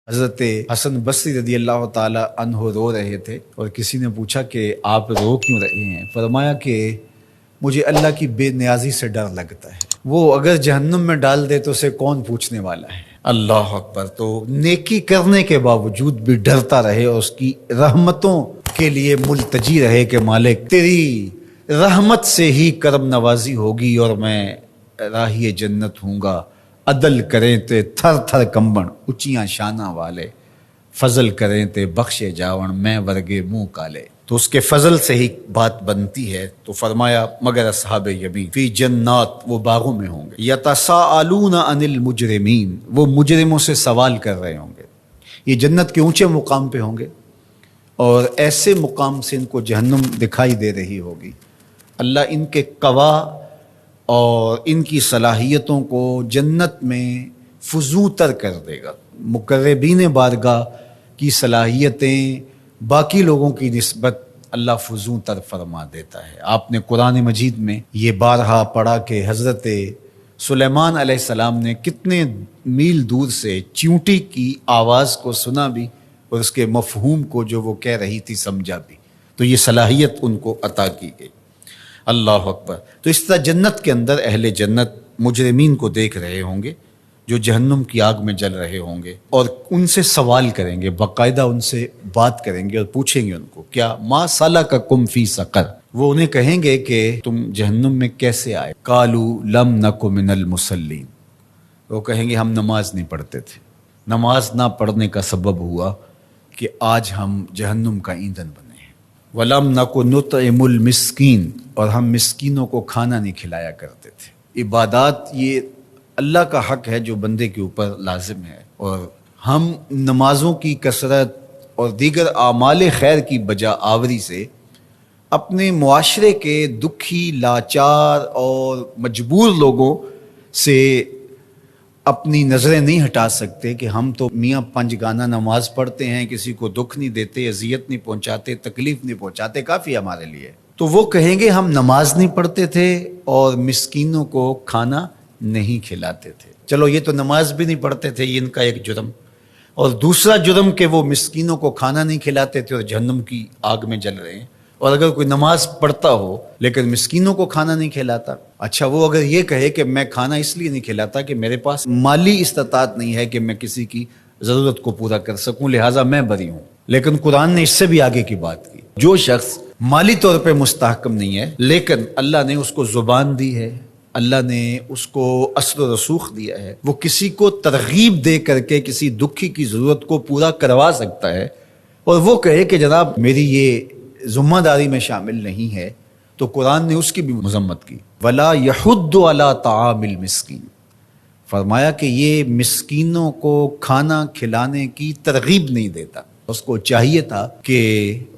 حضرت حسن بصری رضی اللہ تعالی عنہ رو رہے تھے اور کسی نے پوچھا کہ آپ رو کیوں رہے ہیں؟ فرمایا کہ مجھے اللہ کی بے نیازی سے ڈر لگتا ہے، وہ اگر جہنم میں ڈال دے تو اسے کون پوچھنے والا ہے۔ اللہ اکبر۔ تو نیکی کرنے کے باوجود بھی ڈرتا رہے اور اس کی رحمتوں کے لیے ملتجی رہے کہ مالک تیری رحمت سے ہی کرم نوازی ہوگی اور میں راہی جنت ہوں گا۔ عدل کریں تے تھر تھر کمبن اچیاں شانہ والے، فضل کریں تے بخشے جاون میں ورگے منہ کالے۔ تو اس کے فضل سے ہی بات بنتی ہے۔ تو فرمایا مگر اصحاب یمین فی جنات، وہ باغوں میں ہوں گے، یتساءلون عن المجرمین، وہ مجرموں سے سوال کر رہے ہوں گے۔ یہ جنت کے اونچے مقام پہ ہوں گے اور ایسے مقام سے ان کو جہنم دکھائی دے رہی ہوگی۔ اللہ ان کے قوا اور ان کی صلاحیتوں کو جنت میں فزوں تر کر دے گا۔ مقربین بارگاہ کی صلاحیتیں باقی لوگوں کی نسبت اللہ فزوں تر فرما دیتا ہے۔ آپ نے قرآن مجید میں یہ بارہا پڑھا کہ حضرت سلیمان علیہ السلام نے کتنے میل دور سے چیونٹی کی آواز کو سنا بھی اور اس کے مفہوم کو جو وہ کہہ رہی تھی سمجھا بھی۔ تو یہ صلاحیت ان کو عطا کی گئی۔ اللہ اکبر۔ تو اس طرح جنت کے اندر اہل جنت مجرمین کو دیکھ رہے ہوں گے جو جہنم کی آگ میں جل رہے ہوں گے اور ان سے سوال کریں گے، باقاعدہ ان سے بات کریں گے اور پوچھیں گے ان کو کیا ما سلککم فی سقر، وہ انہیں کہیں گے کہ تم جہنم میں کیسے آئے؟ قالوا لم نک من المصلین، وہ کہیں گے ہم نماز نہیں پڑھتے تھے۔ نماز نہ پڑھنے کا سبب ہوا کہ آج ہم جہنم کا ایندھن بنے ہیں۔ وَلَمْ نَكُ نُطْعِمُ الْمِسْكِينَ، اور ہم مسکینوں کو کھانا نہیں کھلایا کرتے تھے۔ عبادات یہ اللہ کا حق ہے جو بندے کے اوپر لازم ہے، اور ہم نمازوں کی کثرت اور دیگر اعمال خیر کی بجا آوری سے اپنے معاشرے کے دکھی، لاچار اور مجبور لوگوں سے اپنی نظریں نہیں ہٹا سکتے کہ ہم تو میاں پنج گانہ نماز پڑھتے ہیں، کسی کو دکھ نہیں دیتے، اذیت نہیں پہنچاتے، تکلیف نہیں پہنچاتے، کافی ہمارے لیے۔ تو وہ کہیں گے ہم نماز نہیں پڑھتے تھے اور مسکینوں کو کھانا نہیں کھلاتے تھے۔ چلو یہ تو نماز بھی نہیں پڑھتے تھے، یہ ان کا ایک جرم، اور دوسرا جرم کہ وہ مسکینوں کو کھانا نہیں کھلاتے تھے اور جہنم کی آگ میں جل رہے ہیں۔ اور اگر کوئی نماز پڑھتا ہو لیکن مسکینوں کو کھانا نہیں کھلاتا، اچھا وہ اگر یہ کہے کہ میں کھانا اس لیے نہیں کھلاتا کہ میرے پاس مالی استطاعت نہیں ہے کہ میں کسی کی ضرورت کو پورا کر سکوں، لہٰذا میں بری ہوں۔ لیکن قرآن نے اس سے بھی آگے کی بات کی، جو شخص مالی طور پہ مستحکم نہیں ہے لیکن اللہ نے اس کو زبان دی ہے، اللہ نے اس کو اثر و رسوخ دیا ہے، وہ کسی کو ترغیب دے کر کے کسی دکھی کی ضرورت کو پورا کروا سکتا ہے، اور وہ کہے کہ جناب میری یہ ذمہ داری میں شامل نہیں ہے، تو قرآن نے اس کی بھی مذمت کی۔ وَلَا يَحُضُّ عَلَىٰ طَعَامِ الْمِسْكِينِ، فرمایا کہ یہ مسکینوں کو کھانا کھلانے کی ترغیب نہیں دیتا۔ اس کو چاہیے تھا کہ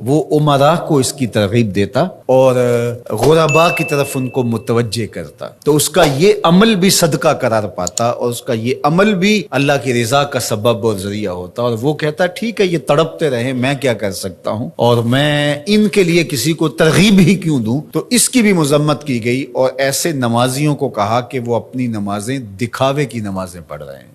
وہ امراء کو اس کی ترغیب دیتا اور غرباء کی طرف ان کو متوجہ کرتا، تو اس کا یہ عمل بھی صدقہ قرار پاتا اور اس کا یہ عمل بھی اللہ کی رضا کا سبب اور ذریعہ ہوتا، اور وہ کہتا ٹھیک ہے یہ تڑپتے رہیں، میں کیا کر سکتا ہوں، اور میں ان کے لیے کسی کو ترغیب ہی کیوں دوں۔ تو اس کی بھی مذمت کی گئی، اور ایسے نمازیوں کو کہا کہ وہ اپنی نمازیں دکھاوے کی نمازیں پڑھ رہے ہیں،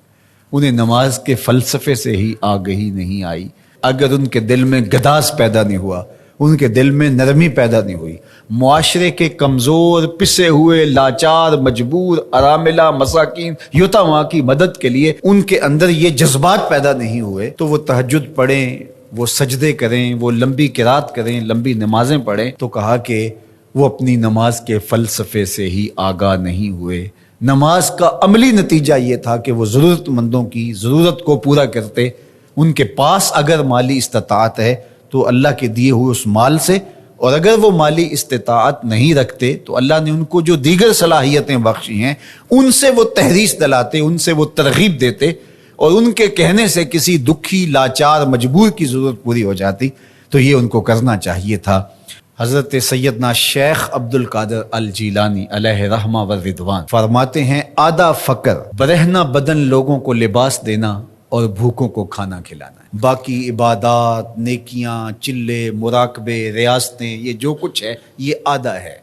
انہیں نماز کے فلسفے سے ہی آگہی نہیں آئی۔ اگر ان کے دل میں گداز پیدا نہیں ہوا، ان کے دل میں نرمی پیدا نہیں ہوئی، معاشرے کے کمزور، پسے ہوئے، لاچار، مجبور، اراملہ، مساکین، یتاما کی مدد کے لیے ان کے اندر یہ جذبات پیدا نہیں ہوئے، تو وہ تہجد پڑھیں، وہ سجدے کریں، وہ لمبی قرات کریں، لمبی نمازیں پڑھیں، تو کہا کہ وہ اپنی نماز کے فلسفے سے ہی آگاہ نہیں ہوئے۔ نماز کا عملی نتیجہ یہ تھا کہ وہ ضرورت مندوں کی ضرورت کو پورا کرتے، ان کے پاس اگر مالی استطاعت ہے تو اللہ کے دیے ہوئے اس مال سے، اور اگر وہ مالی استطاعت نہیں رکھتے تو اللہ نے ان کو جو دیگر صلاحیتیں بخشی ہیں ان سے وہ تحریص دلاتے، ان سے وہ ترغیب دیتے، اور ان کے کہنے سے کسی دکھی، لاچار، مجبور کی ضرورت پوری ہو جاتی۔ تو یہ ان کو کرنا چاہیے تھا۔ حضرت سیدنا شیخ عبد القادر الجیلانی علیہ رحمہ و رضوان فرماتے ہیں آدھا فقر برہنہ بدن لوگوں کو لباس دینا اور بھوکوں کو کھانا کھلانا ہے، باقی عبادات، نیکیاں، چلے، مراقبے، ریاستیں، یہ جو کچھ ہے یہ آدھا ہے۔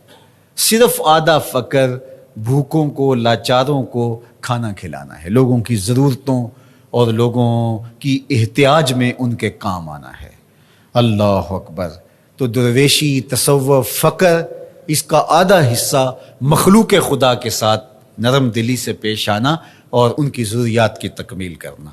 صرف آدھا فقر بھوکوں کو، لاچاروں کو کھانا کھلانا ہے، لوگوں کی ضرورتوں اور لوگوں کی احتیاج میں ان کے کام آنا ہے۔ اللہ اکبر۔ تو درویشی، تصوف، فقر، اس کا آدھا حصہ مخلوق خدا کے ساتھ نرم دلی سے پیش آنا اور ان کی ضروریات کی تکمیل کرنا۔